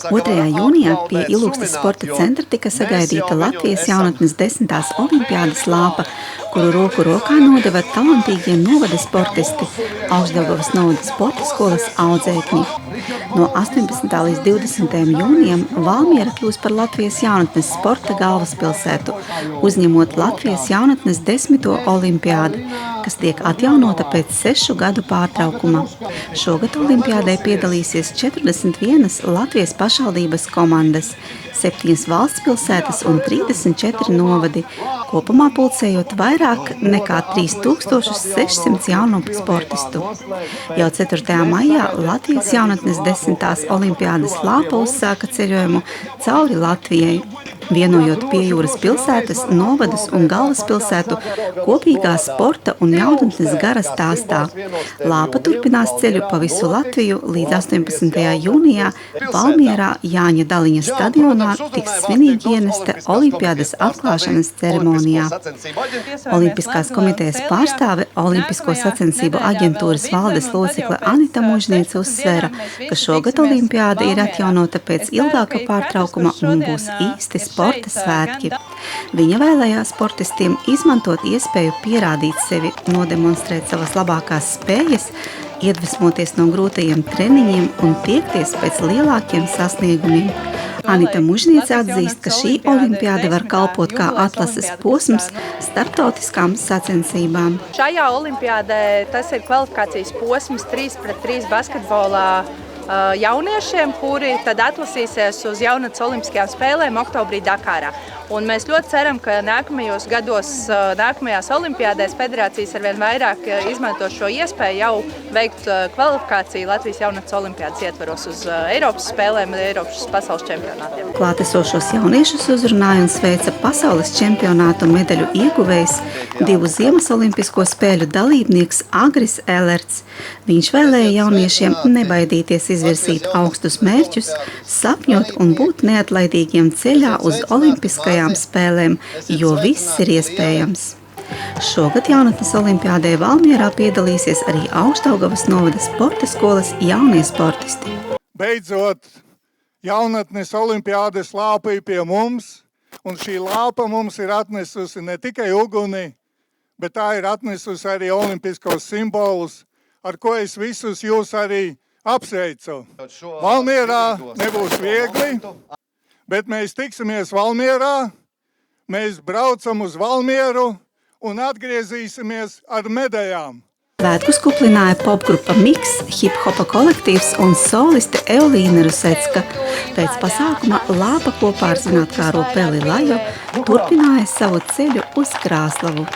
2. jūnijā pie Ilūkstes sporta centra tika sagaidīta Latvijas jaunatnes 10. olimpiādes lāpa, kuru roku rokā nodeva talantīgiem novada sportisti Augšdaugavas novada sporta skolas audzēkņi. No 18. līdz 20. jūnijam Valmiera kļūs par Latvijas jaunatnes sporta galvaspilsētu, uzņemot Latvijas jaunatnes 10. olimpiādi, kas tiek atjaunota pēc 6 gadu pārtraukuma. Šogad olimpiādē piedalīsies 41 Latvijas pašvaldības komandas, 7 valsts pilsētas un 34 novadi, kopumā pulcējot vairāk nekā 3600 jaunu sportistu. Jau 4. maijā Latvijas jaunatnes 10. olimpiādes lāpa uzsāka ceļojumu cauri Latvijai, vienojot Piejūras pilsētas, novadus un galvaspilsētu kopīgā sporta un jaunatnes gara stāstā. Lāpa turpinās ceļu pa visu Latviju līdz 18. jūnijā Valmierā Jāņa Daliņa stadionā tiks svinīgi ienesta olimpiādes atklāšanas ceremonijā. Olimpiskās komitejas pārstāve Olimpisko sacensību aģentūras valdes locekle Anita Mužniece uzsvēra, ka šogad olimpiāda ir atjaunota pēc ilgāka pārtraukuma un būs īsti sporta svētki. Viņa vēlējās sportistiem izmantot iespēju pierādīt sevi, nodemonstrēt savas labākās spējas, iedvesmoties no grūtajiem treniņiem un tiekties pēc lielākiem sasniegumiem. Anita Mužniece atzīst, ka šī olimpiāde var kalpot kā atlases posms starptautiskām sacensībām. Šajā olimpiādē tas ir kvalifikācijas posms 3-3 basketbolā jauniešiem, kuri tad atlasīsies uz jaunatnes olimpiskajām spēlēm oktobrī Dakārā. Un mēs ļoti ceram, ka nākamajos gados, nākamajās olimpiādēs federācijas arvien vairāk izmanto šo iespēju jau veikt kvalifikāciju Latvijas jaunatnes olimpiādas ietvaros uz Eiropas spēlēm un Eiropas pasaules čempionātiem. Klātesošos jauniešus uzrunāja un sveica pasaules čempionātu medaļu ieguvējs, 2 ziemas olimpisko spēļu dalībnieks Agris Elerts. Viņš vēlēja jauniešiem nebaidīties izvirsīt augstus mērķus, sapņot un būt neatlaidīgiem ceļā uz olimpiskajām spēlēm, jo viss ir iespējams. Šogad jaunatnes olimpiādē Valmierā piedalīsies arī Augšdaugavas novada sporta skolas jaunie sportisti. Beidzot, jaunatnes olimpiādes lāpa ir pie mums, un šī lāpa mums ir atnesusi ne tikai uguni, bet tā ir atnesusi arī olimpiskos simbolus, ar ko es visus jūs arī apsveicu. Valmierā nebūs viegli, bet mēs tiksimies Valmierā, mēs braucam uz Valmieru un atgriezīsimies ar medaļām. Svētkus kuplināja popgrupa Miks, hip-hopa kolektīvs un soliste Eulīna Rusecka. Pēc pasākuma lāpa kopā ar zinātkāro Peli Lajo turpināja savu ceļu uz Krāslavu.